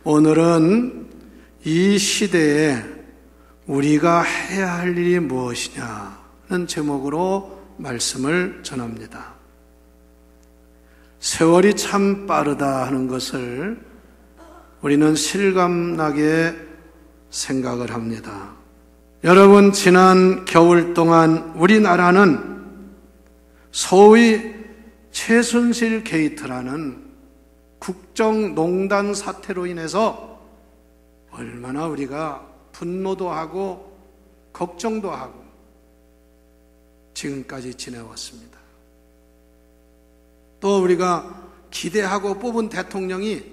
오늘은 이 시대에 우리가 해야 할 일이 무엇이냐는 제목으로 말씀을 전합니다. 세월이 참 빠르다 하는 것을 우리는 실감나게 생각을 합니다. 여러분, 지난 겨울 동안 우리나라는 소위 최순실 게이트라는 국정농단 사태로 인해서 얼마나 우리가 분노도 하고 걱정도 하고 지금까지 지내왔습니다. 또 우리가 기대하고 뽑은 대통령이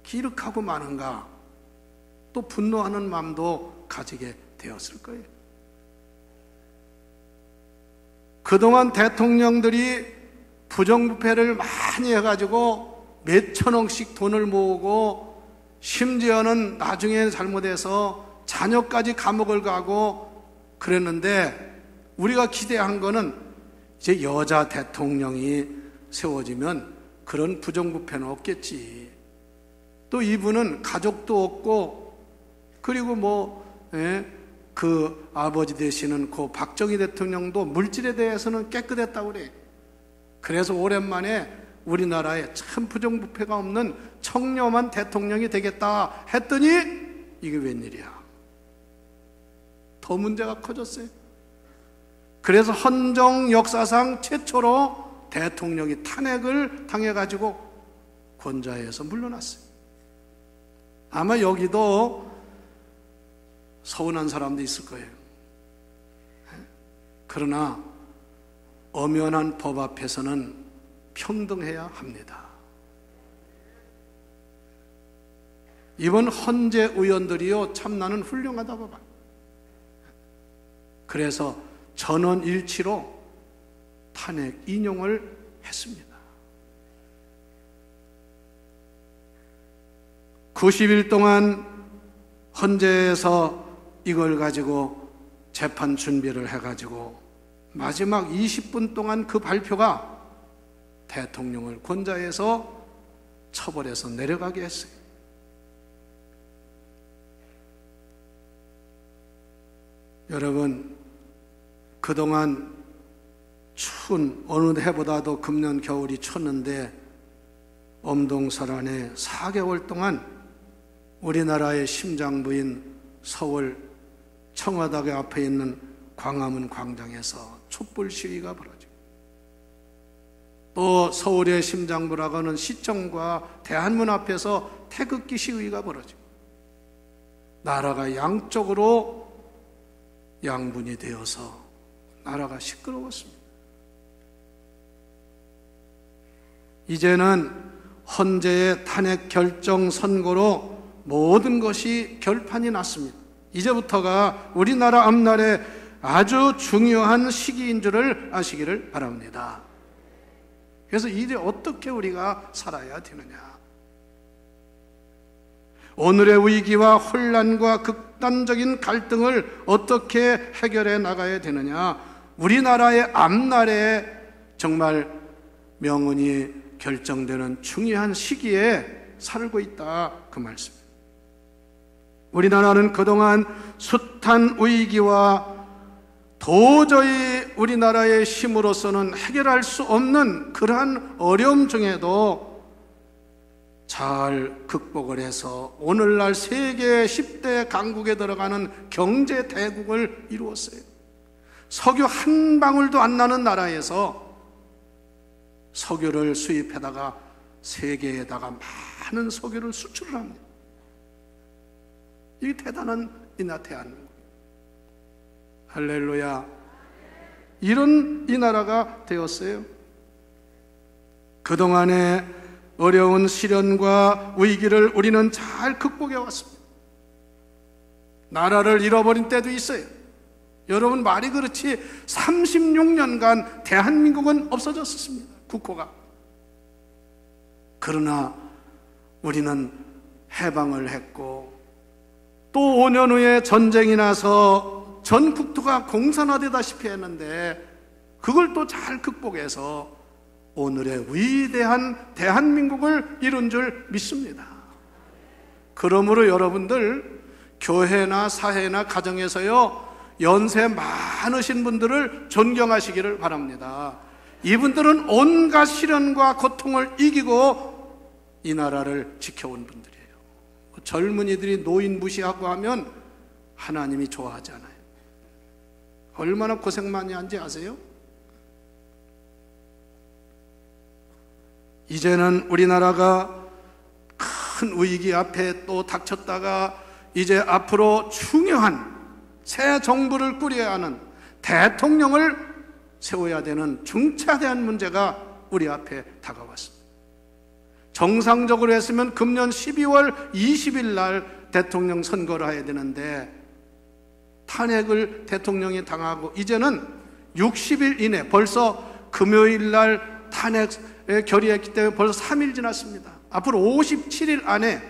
기륵하고 마는가, 또 분노하는 마음도 가지게 되었을 거예요. 그동안 대통령들이 부정부패를 많이 해가지고 몇천억씩 돈을 모으고, 심지어는 나중에 잘못해서 자녀까지 감옥을 가고 그랬는데, 우리가 기대한 거는 이제 여자 대통령이 세워지면 그런 부정부패는 없겠지. 또 이분은 가족도 없고, 그리고 그 아버지 되시는 그 박정희 대통령도 물질에 대해서는 깨끗했다고 그래. 그래서 오랜만에 우리나라에 참 부정부패가 없는 청렴한 대통령이 되겠다 했더니 이게 웬일이야. 더 문제가 커졌어요. 그래서 헌정 역사상 최초로 대통령이 탄핵을 당해가지고 권좌에서 물러났어요. 아마 여기도 서운한 사람도 있을 거예요. 그러나 엄연한 법 앞에서는 평등해야 합니다. 이번 헌재 의원들이요, 참 나는 훌륭하다고 봐요. 그래서 전원 일치로 탄핵 인용을 했습니다. 90일 동안 헌재에서 이걸 가지고 재판 준비를 해가지고 마지막 20분 동안 그 발표가 대통령을 권좌에서 처벌해서 내려가게 했어요. 여러분, 그동안 추운 어느 해보다도 금년 겨울이 췄는데 엄동설 안에 4개월 동안 우리나라의 심장부인 서울 청와대 앞에 있는 광화문 광장에서 촛불 시위가 벌어지고, 또 서울의 심장부라고 하는 시청과 대한문 앞에서 태극기 시위가 벌어지고, 나라가 양쪽으로 양분이 되어서 나라가 시끄러웠습니다. 이제는 헌재의 탄핵 결정 선고로 모든 것이 결판이 났습니다. 이제부터가 우리나라 앞날에 아주 중요한 시기인 줄을 아시기를 바랍니다. 그래서 이제 어떻게 우리가 살아야 되느냐? 오늘의 위기와 혼란과 극단적인 갈등을 어떻게 해결해 나가야 되느냐? 우리나라의 앞날에 정말 명운이 결정되는 중요한 시기에 살고 있다, 그 말씀입니다. 우리나라는 그동안 숱한 위기와 도저히 우리나라의 힘으로서는 해결할 수 없는 그러한 어려움 중에도 잘 극복을 해서 오늘날 세계 10대 강국에 들어가는 경제 대국을 이루었어요. 석유 한 방울도 안 나는 나라에서 석유를 수입해다가 세계에다가 많은 석유를 수출을 합니다. 이게 대단한 대한민국. 할렐루야. 이런 이 나라가 되었어요. 그동안의 어려운 시련과 위기를 우리는 잘 극복해 왔습니다. 나라를 잃어버린 때도 있어요. 여러분, 말이 그렇지 36년간 대한민국은 없어졌습니다. 국호가. 그러나 우리는 해방을 했고, 또 5년 후에 전쟁이 나서 전 국토가 공산화되다시피 했는데 그걸 또 잘 극복해서 오늘의 위대한 대한민국을 이룬 줄 믿습니다. 그러므로 여러분들 교회나 사회나 가정에서요, 연세 많으신 분들을 존경하시기를 바랍니다. 이분들은 온갖 시련과 고통을 이기고 이 나라를 지켜온 분들이에요. 젊은이들이 노인 무시하고 하면 하나님이 좋아하지 않아요. 얼마나 고생 많이 한지 아세요? 이제는 우리나라가 큰 위기 앞에 또 닥쳤다가 이제 앞으로 중요한 새 정부를 꾸려야 하는 대통령을 세워야 되는 중차대한 문제가 우리 앞에 다가왔습니다. 정상적으로 했으면 금년 12월 20일 날 대통령 선거를 해야 되는데 탄핵을 대통령이 당하고 이제는 60일 이내, 벌써 금요일 날 탄핵에 결의했기 때문에 벌써 3일 지났습니다. 앞으로 57일 안에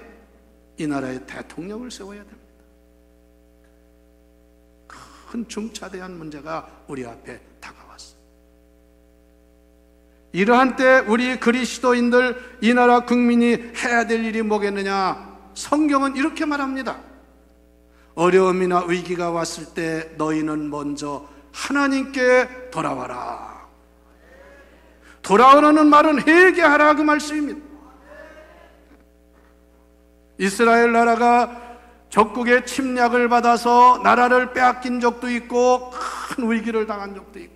이 나라의 대통령을 세워야 됩니다. 큰 중차대한 문제가 우리 앞에 다가왔어요. 이러한 때 우리 그리스도인들, 이 나라 국민이 해야 될 일이 뭐겠느냐? 성경은 이렇게 말합니다. 어려움이나 위기가 왔을 때 너희는 먼저 하나님께 돌아와라. 돌아오라는 말은 회개하라, 그 말씀입니다. 이스라엘 나라가 적국의 침략을 받아서 나라를 빼앗긴 적도 있고 큰 위기를 당한 적도 있고,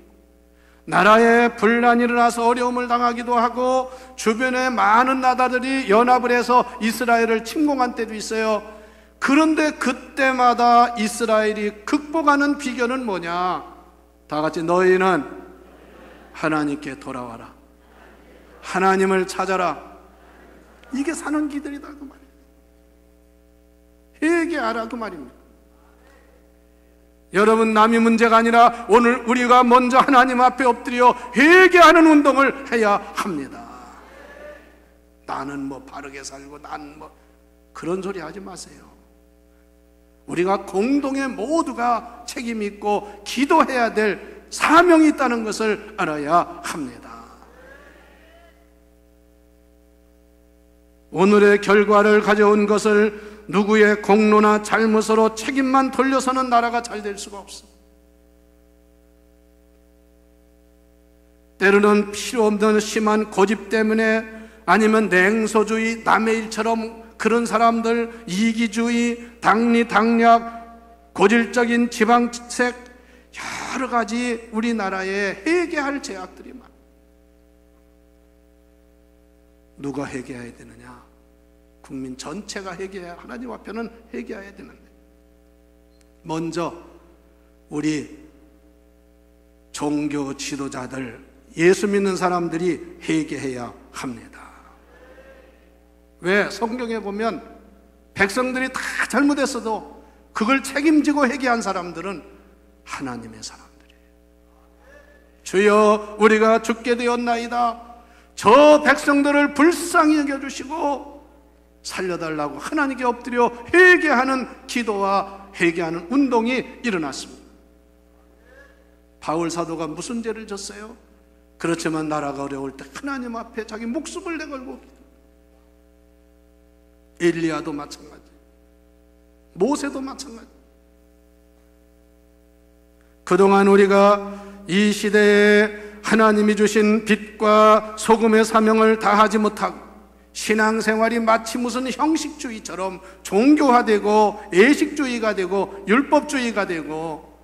나라에 분란이 일어나서 어려움을 당하기도 하고, 주변에 많은 나라들이 연합을 해서 이스라엘을 침공한 때도 있어요. 그런데 그때마다 이스라엘이 극복하는 비결은 뭐냐? 다 같이 너희는 하나님께 돌아와라. 하나님을 찾아라. 이게 사는 길이다, 그 말이에요. 회개하라, 그 말입니다. 여러분, 남이 문제가 아니라 오늘 우리가 먼저 하나님 앞에 엎드려 회개하는 운동을 해야 합니다. 나는 뭐 바르게 살고 난 뭐 그런 소리 하지 마세요. 우리가 공동의 모두가 책임 있고 기도해야 될 사명이 있다는 것을 알아야 합니다. 오늘의 결과를 가져온 것을 누구의 공로나 잘못으로 책임만 돌려서는 나라가 잘 될 수가 없습니다. 때로는 필요 없는 심한 고집 때문에, 아니면 냉소주의, 남의 일처럼 그런 사람들, 이기주의, 당리당략, 고질적인 지방색, 여러 가지 우리나라에 회개할 죄악들이 많아요. 누가 회개해야 되느냐? 국민 전체가 회개해야, 하나님 앞에는 회개해야 되는데, 먼저 우리 종교 지도자들, 예수 믿는 사람들이 회개해야 합니다. 왜? 성경에 보면 백성들이 다 잘못했어도 그걸 책임지고 회개한 사람들은 하나님의 사람들이에요. 주여, 우리가 죽게 되었나이다. 저 백성들을 불쌍히 여겨주시고 살려달라고 하나님께 엎드려 회개하는 기도와 회개하는 운동이 일어났습니다. 바울 사도가 무슨 죄를 졌어요? 그렇지만 나라가 어려울 때 하나님 앞에 자기 목숨을 내걸고, 엘리야도 마찬가지, 모세도 마찬가지. 그동안 우리가 이 시대에 하나님이 주신 빛과 소금의 사명을 다하지 못하고, 신앙생활이 마치 무슨 형식주의처럼 종교화되고 예식주의가 되고 율법주의가 되고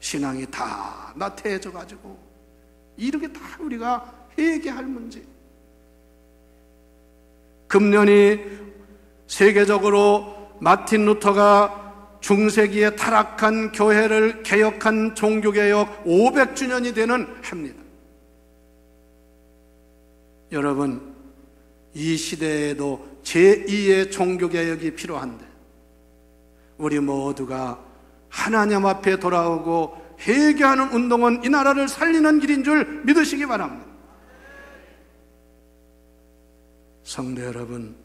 신앙이 다 나태해져 가지고, 이렇게 다 우리가 회개할 문제. 금년이 세계적으로 마틴 루터가 중세기에 타락한 교회를 개혁한 종교개혁 500주년이 되는 해입니다. 여러분, 이 시대에도 제2의 종교개혁이 필요한데, 우리 모두가 하나님 앞에 돌아오고 회개하는 운동은 이 나라를 살리는 길인 줄 믿으시기 바랍니다. 성도 여러분,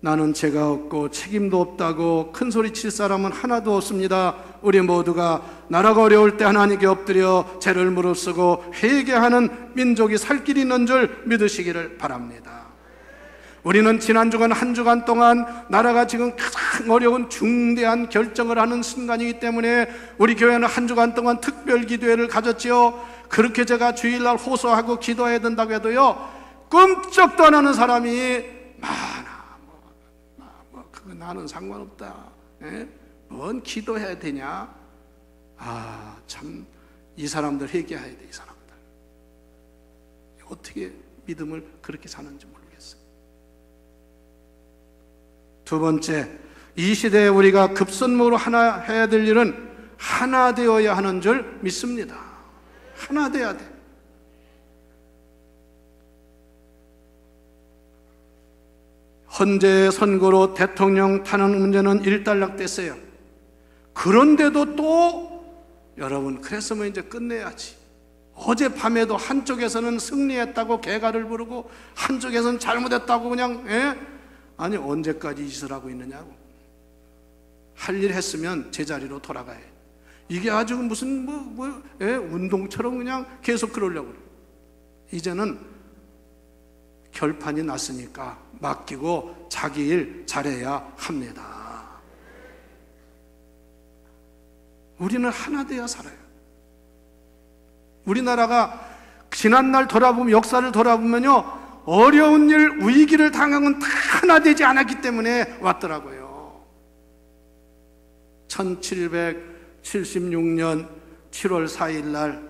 나는 죄가 없고 책임도 없다고 큰소리 칠 사람은 하나도 없습니다. 우리 모두가 나라가 어려울 때 하나님께 엎드려 죄를 무릅쓰고 회개하는 민족이 살 길이 있는 줄 믿으시기를 바랍니다. 우리는 지난 주간 한 주간 동안 나라가 지금 가장 어려운 중대한 결정을 하는 순간이기 때문에 우리 교회는 한 주간 동안 특별 기도회를 가졌지요. 그렇게 제가 주일날 호소하고 기도해야 된다고 해도요, 꿈쩍도 안 하는 사람이 많아. 그거 나는 상관없다. 뭔 기도해야 되냐? 참, 이 사람들 회개해야 돼, 이 사람들. 어떻게 믿음을 그렇게 사는지 모르겠어요. 두 번째, 이 시대에 우리가 급선무로 하나 해야 될 일은 하나 되어야 하는 줄 믿습니다. 하나 돼야 돼. 헌재 선거로 대통령 탄핵 문제는 일단락됐어요. 그런데도 또 여러분, 그랬으면 이제 끝내야지. 어젯밤에도 한쪽에서는 승리했다고 개가를 부르고 한쪽에서는 잘못했다고 그냥 아니 언제까지 이 짓을 하고 있느냐고. 할 일 했으면 제자리로 돌아가야 해. 이게 아주 무슨 운동처럼 그냥 계속 그러려고 그래. 이제는 결판이 났으니까 맡기고 자기 일 잘해야 합니다. 우리는 하나 되어 살아요. 우리나라가 지난날 돌아보면, 역사를 돌아보면요, 어려운 일, 위기를 당한 건 다 하나 되지 않았기 때문에 왔더라고요. 1776년 7월 4일 날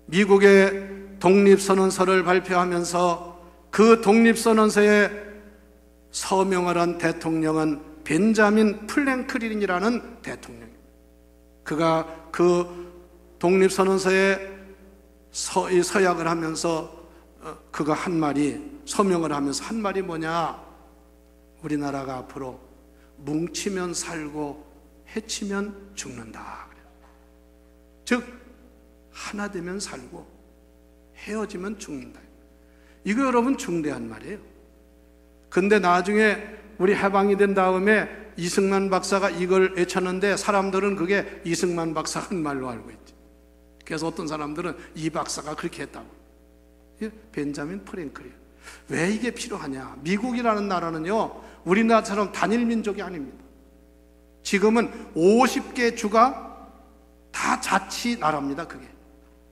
미국의 독립선언서를 발표하면서 그 독립선언서에 서명을 한 대통령은 벤자민 프랭클린이라는 대통령입니다. 그가 그 독립선언서에 서약을 하면서 그가 한 말이, 서명을 하면서 한 말이 뭐냐? 우리나라가 앞으로 뭉치면 살고 해치면 죽는다. 즉 하나 되면 살고 헤어지면 죽는다. 이거 여러분 중대한 말이에요. 근데 나중에 우리 해방이 된 다음에 이승만 박사가 이걸 외쳤는데 사람들은 그게 이승만 박사 한 말로 알고 있지. 그래서 어떤 사람들은 이 박사가 그렇게 했다고. 벤자민 프랭클린. 왜 이게 필요하냐? 미국이라는 나라는요, 우리나라처럼 단일 민족이 아닙니다. 지금은 50개 주가 다 자치 나라입니다. 그게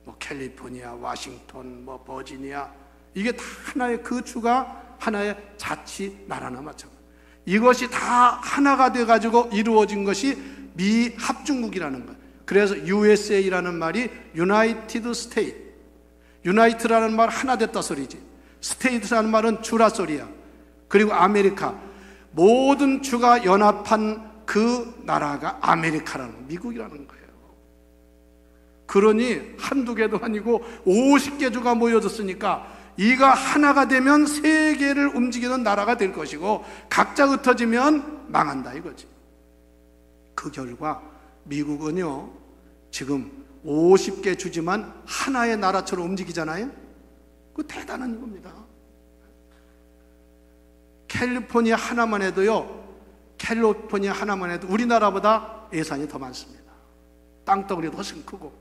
뭐 캘리포니아, 워싱턴, 뭐 버지니아, 이게 다 하나의, 그 주가 하나의 자치 나라나 마찬가지. 이것이 다 하나가 돼가지고 이루어진 것이 미 합중국이라는 거예요. 그래서 USA라는 말이 United States. United라는 말 하나 됐다 소리지. States라는 말은 주라 소리야. 그리고 아메리카, 모든 주가 연합한 그 나라가 아메리카라는, 미국이라는 거예요. 그러니 한두 개도 아니고 50개 주가 모여졌으니까 이가 하나가 되면 세계를 움직이는 나라가 될 것이고 각자 흩어지면 망한다 이거지. 그 결과 미국은요, 지금 50개 주지만 하나의 나라처럼 움직이잖아요. 그 대단한 겁니다. 캘리포니아 하나만 해도요, 캘리포니아 하나만 해도 우리나라보다 예산이 더 많습니다. 땅덩어리도 훨씬 크고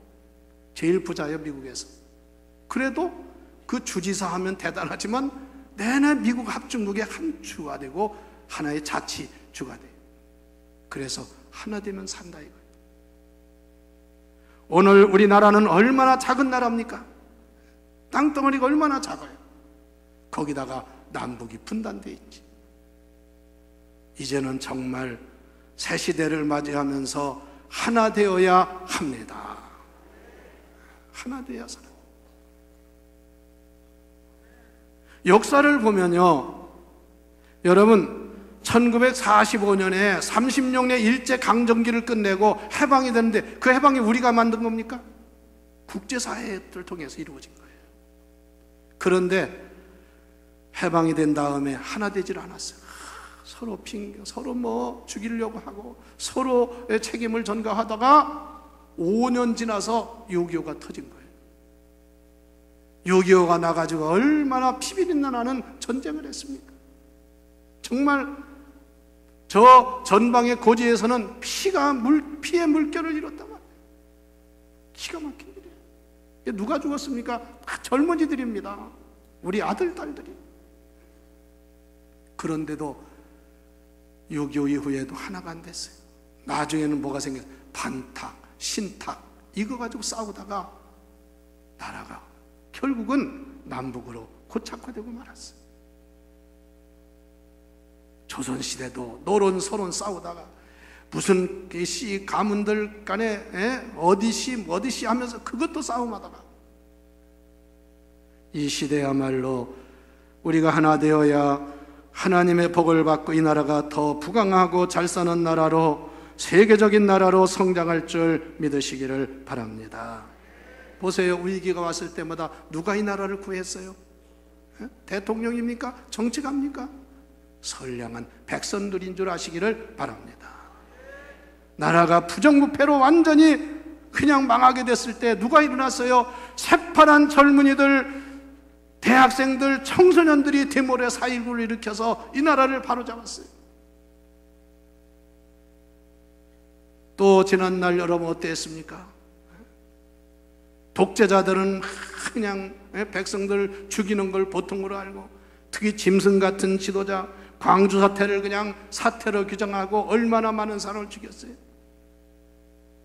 제일 부자예요, 미국에서. 그래도 그 주지사 하면 대단하지만 내내 미국 합중국의 한 주가 되고 하나의 자치주가 돼요. 그래서 하나 되면 산다 이거예요. 오늘 우리나라는 얼마나 작은 나라입니까? 땅덩어리가 얼마나 작아요. 거기다가 남북이 분단되어 있지. 이제는 정말 새 시대를 맞이하면서 하나 되어야 합니다. 하나 되어야 살아요. 역사를 보면요, 여러분 1945년에 30년의 일제강점기를 끝내고 해방이 되는데 그 해방이 우리가 만든 겁니까? 국제사회를 통해서 이루어진 거예요. 그런데 해방이 된 다음에 하나 되질 않았어요. 서로 핑계, 서로 뭐 죽이려고 하고 서로의 책임을 전가하다가 5년 지나서 6.25가 터진 거예요. 6.25가 나가지고 얼마나 피비린내 나는 전쟁을 했습니까? 정말 저 전방의 고지에서는 피의 물결을 잃었단 말이에요. 기가 막힌 일이에요. 누가 죽었습니까? 다 젊은이들입니다. 우리 아들, 딸들이. 그런데도 6.25 이후에도 하나가 안 됐어요. 나중에는 뭐가 생겼어요? 반탁, 신탁 이거 가지고 싸우다가 나라가 결국은 남북으로 고착화되고 말았어요. 조선시대도 노론 서론 싸우다가 무슨 씨 가문들 간에 어디씨 하면서 그것도 싸움하다가 이 시대야말로 우리가 하나 되어야 하나님의 복을 받고 이 나라가 더 부강하고 잘 사는 나라로 세계적인 나라로 성장할 줄 믿으시기를 바랍니다. 보세요. 위기가 왔을 때마다 누가 이 나라를 구했어요? 대통령입니까? 정치가입니까? 선량한 백성들인 줄 아시기를 바랍니다. 나라가 부정부패로 완전히 그냥 망하게 됐을 때 누가 일어났어요? 새파란 젊은이들, 대학생들, 청소년들이 데모에 4.19를 일으켜서 이 나라를 바로잡았어요. 또 지난날 여러분 어땠습니까? 독재자들은 그냥 백성들 죽이는 걸 보통으로 알고, 특히 짐승 같은 지도자, 광주 사태를 그냥 사태로 규정하고 얼마나 많은 사람을 죽였어요.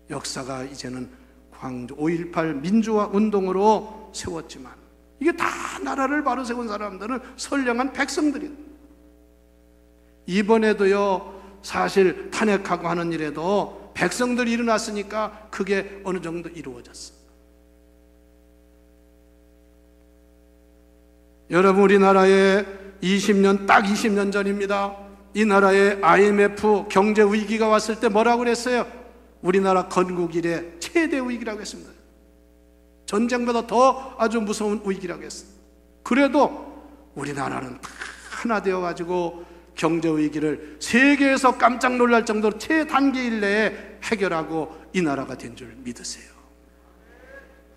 역사가 이제는 광주 5.18 민주화 운동으로 세웠지만 이게 다 나라를 바로 세운 사람들은 선량한 백성들이에요. 이번에도요, 사실 탄핵하고 하는 일에도 백성들이 일어났으니까 그게 어느 정도 이루어졌어요. 여러분, 우리나라에 20년, 딱 20년 전입니다. 이 나라에 IMF 경제 위기가 왔을 때 뭐라고 그랬어요? 우리나라 건국 이래 최대 위기라고 했습니다. 전쟁보다 더 아주 무서운 위기라고 했어요. 그래도 우리나라는 하나 되어가지고 경제 위기를 세계에서 깜짝 놀랄 정도로 최단기일 내에 해결하고 이 나라가 된 줄 믿으세요.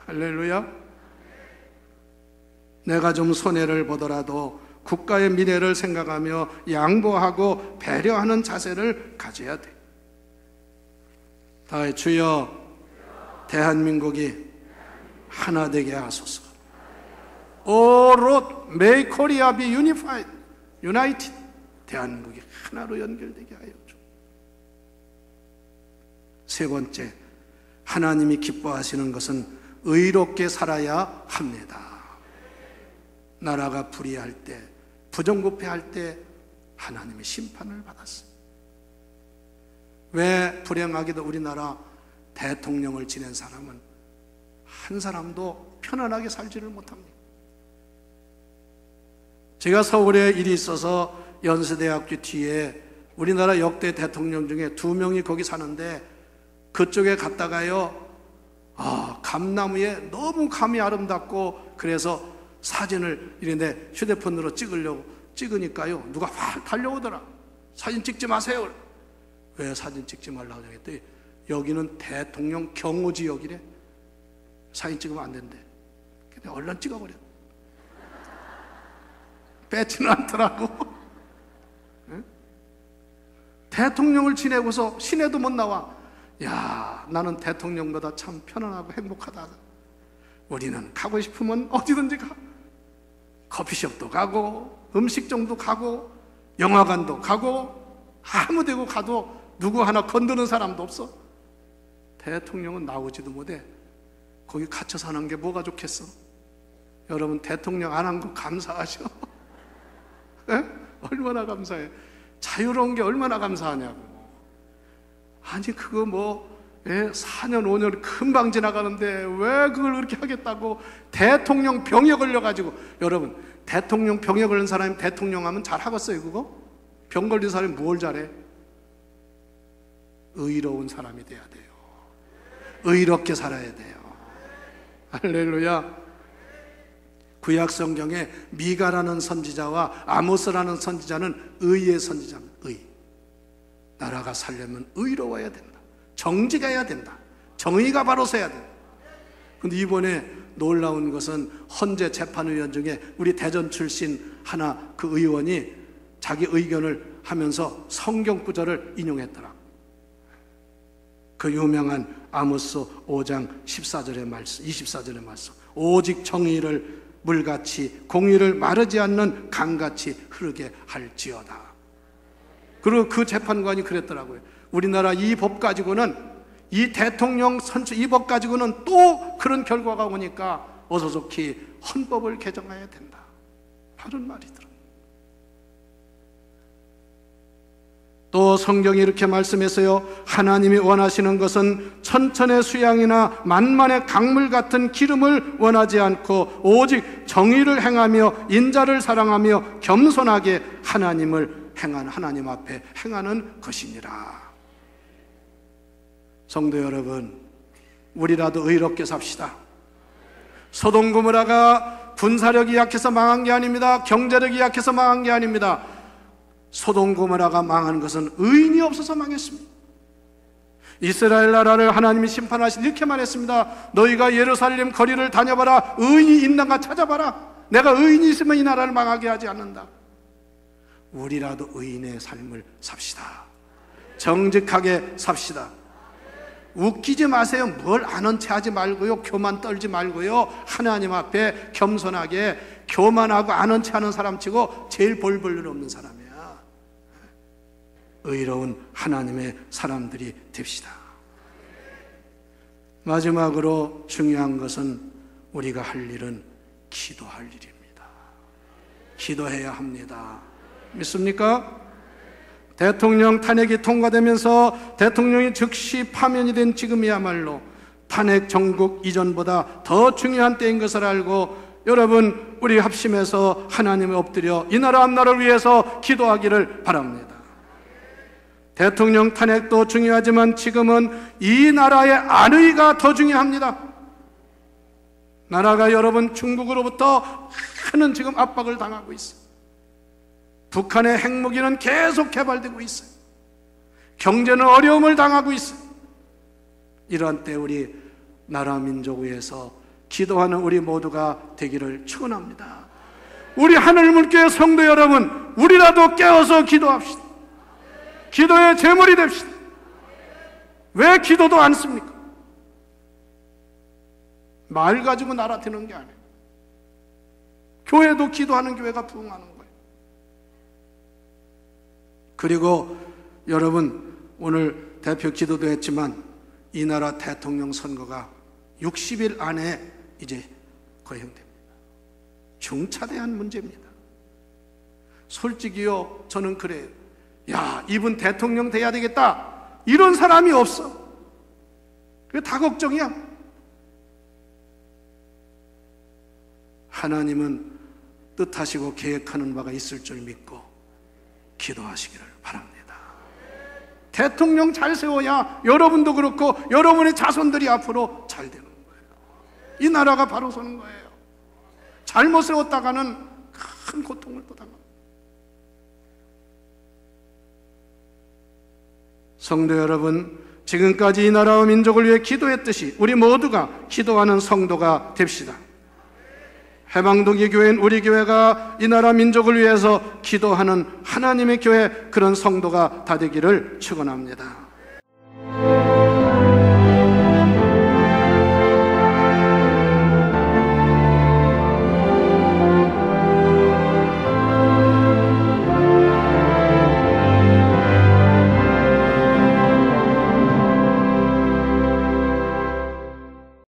할렐루야. 내가 좀 손해를 보더라도 국가의 미래를 생각하며 양보하고 배려하는 자세를 가져야 돼. 다 주여, 대한민국이 하나 되게 하소서. All road, may Korea be unified, united. 대한민국이 하나로 연결되게 하여 주. 세 번째, 하나님이 기뻐하시는 것은 의롭게 살아야 합니다. 나라가 불의할 때, 부정부패할 때 하나님의 심판을 받았어요. 왜 불행하게도 우리나라 대통령을 지낸 사람은 한 사람도 편안하게 살지를 못합니다. 제가 서울에 일이 있어서 연세대학교 뒤에 우리나라 역대 대통령 중에 2명이 거기 사는데, 그쪽에 갔다가요, 감나무에 너무 감이 아름답고 그래서 사진을 이런데 휴대폰으로 찍으니까요, 누가 확 달려오더라. 사진 찍지 마세요. 왜 사진 찍지 말라고 했더니 여기는 대통령 경호지역이래. 사진 찍으면 안 된대. 근데 얼른 찍어버려. 뺏지는 않더라고. 응? 대통령을 지내고서 시내도 못 나와. 야, 나는 대통령보다 참 편안하고 행복하다. 우리는 가고 싶으면 어디든지 가. 커피숍도 가고, 음식점도 가고, 영화관도 가고, 아무 데고 가도 누구 하나 건드는 사람도 없어. 대통령은 나오지도 못해. 거기 갇혀 사는 게 뭐가 좋겠어? 여러분, 대통령 안 한 거 감사하셔? 네? 얼마나 감사해. 자유로운 게 얼마나 감사하냐고. 아니 그거 4년 5년 금방 지나가는데 왜 그걸 그렇게 하겠다고. 대통령 병에 걸려가지고. 여러분, 대통령 병에 걸린 사람이 대통령 하면 잘하겠어요 그거? 병 걸린 사람이 뭘 잘해? 의로운 사람이 돼야 돼요. 의롭게 살아야 돼요. 할렐루야. 구약 성경에 미가라는 선지자와 아모스라는 선지자는 의의 선지자입니다. 의. 나라가 살려면 의로워야 된다. 정직해야 해야 된다. 정의가 바로 서야 된다. 그런데 이번에 놀라운 것은 헌재 재판의원 중에 우리 대전 출신 하나 그 의원이 자기 의견을 하면서 성경 구절을 인용했더라. 그 유명한 아모스 5장 14절의 말씀, 24절의 말씀. 오직 정의를 물같이 공의를 마르지 않는 강같이 흐르게 할지어다. 그리고 그 재판관이 그랬더라고요. 우리나라 이 법 가지고는, 이 대통령 선출 이 법 가지고는 또 그런 결과가 오니까 어서 좋게 헌법을 개정해야 된다. 바른 말이더라. 또 성경이 이렇게 말씀했어요. 하나님이 원하시는 것은 천천의 수양이나 만만의 강물 같은 기름을 원하지 않고 오직 정의를 행하며 인자를 사랑하며 겸손하게 하나님을 행하는, 하나님 앞에 행하는 것이니라. 성도 여러분, 우리라도 의롭게 삽시다. 소돔 고모라가 군사력이 약해서 망한 게 아닙니다. 경제력이 약해서 망한 게 아닙니다. 소돔 고모라가 망한 것은 의인이 없어서 망했습니다. 이스라엘 나라를 하나님이 심판하신 이렇게 말했습니다. 너희가 예루살렘 거리를 다녀봐라. 의인이 있는가 찾아봐라. 내가 의인이 있으면 이 나라를 망하게 하지 않는다. 우리라도 의인의 삶을 삽시다. 정직하게 삽시다. 웃기지 마세요. 뭘 아는 체 하지 말고요. 교만 떨지 말고요. 하나님 앞에 겸손하게, 교만하고 아는 체 하는 사람 치고 제일 볼 일 없는 사람이야. 의로운 하나님의 사람들이 됩시다. 마지막으로 중요한 것은 우리가 할 일은 기도할 일입니다. 기도해야 합니다. 믿습니까? 대통령 탄핵이 통과되면서 대통령이 즉시 파면이 된 지금이야말로 탄핵 정국 이전보다 더 중요한 때인 것을 알고 여러분, 우리 합심해서 하나님에 엎드려 이 나라 앞나라를 위해서 기도하기를 바랍니다. 대통령 탄핵도 중요하지만 지금은 이 나라의 안위가 더 중요합니다. 나라가 여러분 중국으로부터 큰 지금 압박을 당하고 있어요. 북한의 핵무기는 계속 개발되고 있어요. 경제는 어려움을 당하고 있어요. 이런 때 우리 나라 민족 위해서 기도하는 우리 모두가 되기를 축원합니다. 우리 하늘물교회 성도 여러분, 우리라도 깨어서 기도합시다. 기도의 제물이 됩시다. 왜 기도도 안 씁니까? 말 가지고 나라 되는 게 아니에요. 교회도 기도하는 교회가 부흥하는 거예요. 그리고 여러분, 오늘 대표 기도도 했지만 이 나라 대통령 선거가 60일 안에 이제 거행됩니다. 중차대한 문제입니다. 솔직히요, 저는 그래요. 야, 이분 대통령 돼야 되겠다, 이런 사람이 없어. 그게 다 걱정이야. 하나님은 뜻하시고 계획하는 바가 있을 줄 믿고 기도하시기를 바랍니다. 대통령 잘 세워야 여러분도 그렇고 여러분의 자손들이 앞으로 잘 되는 거예요. 이 나라가 바로 서는 거예요. 잘못 세웠다가는 큰 고통을 또 당합니다. 성도 여러분, 지금까지 이 나라와 민족을 위해 기도했듯이 우리 모두가 기도하는 성도가 됩시다. 해방동기 교회인 우리 교회가 이 나라 민족을 위해서 기도하는 하나님의 교회, 그런 성도가 다 되기를 축원합니다.